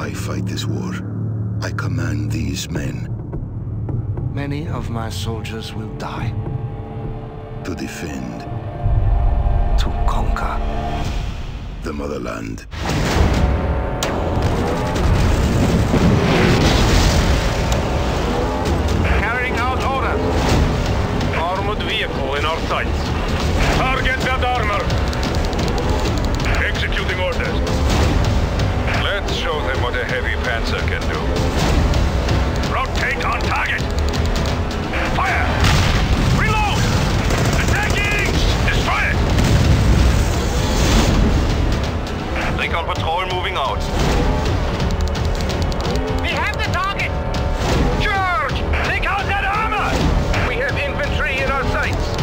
I fight this war. I command these men. Many of my soldiers will die. To defend. To conquer. The motherland. Carrying out orders. Armored vehicle in our sights. Target that armor. Executing orders. Let's show them what a heavy panzer can do. Rotate on target. Fire! Reload! Attacking! Destroy it! Recon patrol moving out. We have the target! Charge! Take out that armor! We have infantry in our sights.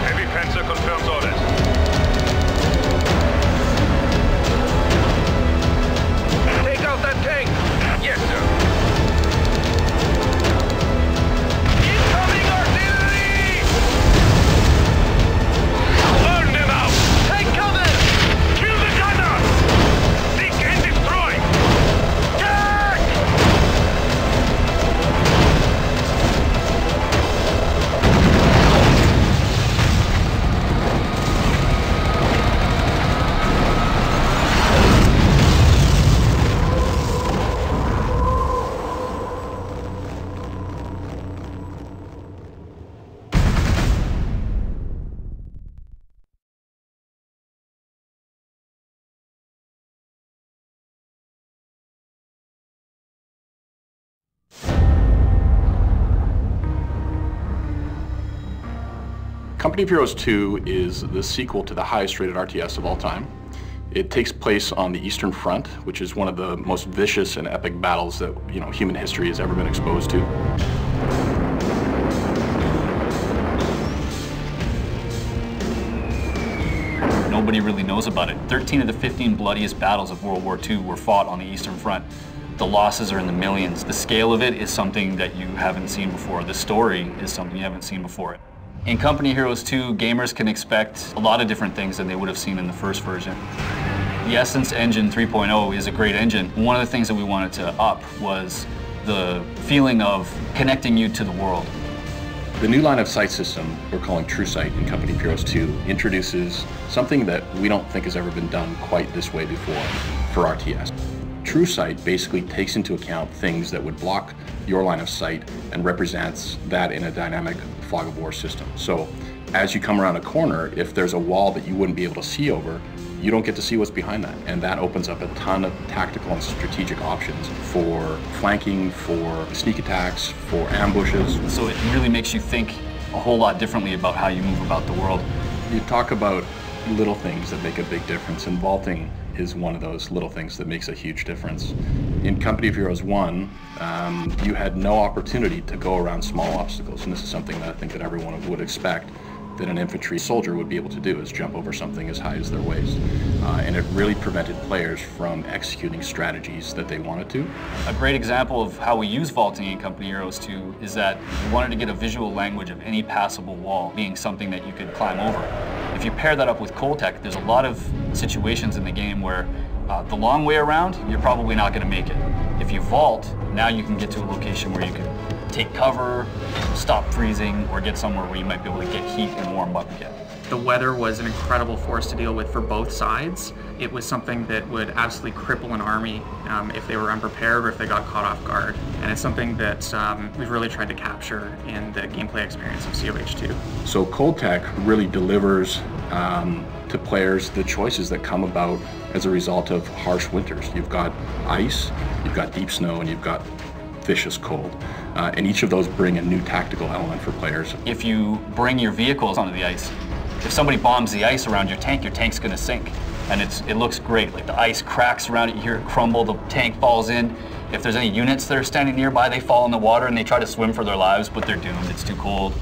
Heavy panzer confirms orders. Take out that tank! Yes, sir. Incoming artillery! Burn them out! Take cover! Kill the gunner! Seek and destroy! Attack! Company of Heroes 2 is the sequel to the highest rated RTS of all time. It takes place on the Eastern Front, which is one of the most vicious and epic battles that human history has ever been exposed to. Nobody really knows about it. 13 of the 15 bloodiest battles of World War II were fought on the Eastern Front. The losses are in the millions. The scale of it is something that you haven't seen before. The story is something you haven't seen before. In Company of Heroes 2, gamers can expect a lot of different things than they would have seen in the first version. The Essence Engine 3.0 is a great engine. One of the things that we wanted to up was the feeling of connecting you to the world. The new line of sight system we're calling TrueSight in Company of Heroes 2 introduces something that we don't think has ever been done quite this way before for RTS. TrueSight basically takes into account things that would block your line of sight and represents that in a dynamic fog of war system. So as you come around a corner, if there's a wall that you wouldn't be able to see over, you don't get to see what's behind that. And that opens up a ton of tactical and strategic options for flanking, for sneak attacks, for ambushes. So it really makes you think a whole lot differently about how you move about the world. You talk about little things that make a big difference, and vaulting is one of those little things that makes a huge difference. In Company of Heroes 1, you had no opportunity to go around small obstacles, and this is something that I think that everyone would expect that an infantry soldier would be able to do, is jump over something as high as their waist. And it really prevented players from executing strategies that they wanted to. A great example of how we use vaulting in Company of Heroes 2 is that we wanted to get a visual language of any passable wall being something that you could climb over. If you pair that up with cold tech, there's a lot of situations in the game where the long way around, you're probably not going to make it. If you vault, now you can get to a location where you can take cover, stop freezing, or get somewhere where you might be able to get heat and warm up again. The weather was an incredible force to deal with for both sides. It was something that would absolutely cripple an army if they were unprepared or if they got caught off guard. And it's something that we've really tried to capture in the gameplay experience of COH2. So cold tech really delivers to players the choices that come about as a result of harsh winters. You've got ice, you've got deep snow, and you've got vicious cold. And each of those bring a new tactical element for players. If you bring your vehicles onto the ice, if somebody bombs the ice around your tank's gonna sink. And it looks great. Like the ice cracks around it, you hear it crumble, the tank falls in. If there's any units that are standing nearby, they fall in the water and they try to swim for their lives, but they're doomed, it's too cold.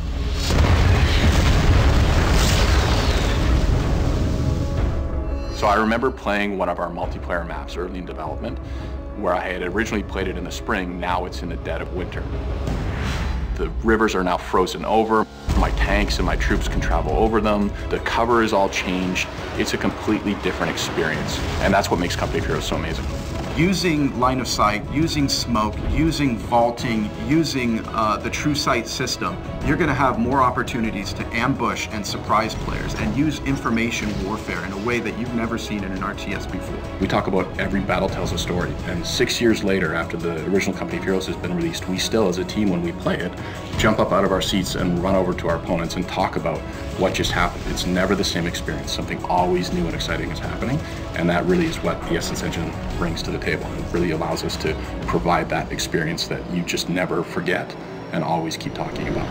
So I remember playing one of our multiplayer maps early in development, where I had originally played it in the spring, now it's in the dead of winter. The rivers are now frozen over. My tanks and my troops can travel over them. The cover is all changed. It's a completely different experience. And that's what makes Company of Heroes so amazing. Using line of sight, using smoke, using vaulting, using the true sight system, you're going to have more opportunities to ambush and surprise players and use information warfare in a way that you've never seen in an RTS before. We talk about every battle tells a story, and 6 years later, after the original Company of Heroes has been released, we still, as a team, when we play it, jump up out of our seats and run over to our opponents and talk about what just happened. It's never the same experience. Something always new and exciting is happening, and that really is what the Essence Engine brings to the table. It really allows us to provide that experience that you just never forget and always keep talking about.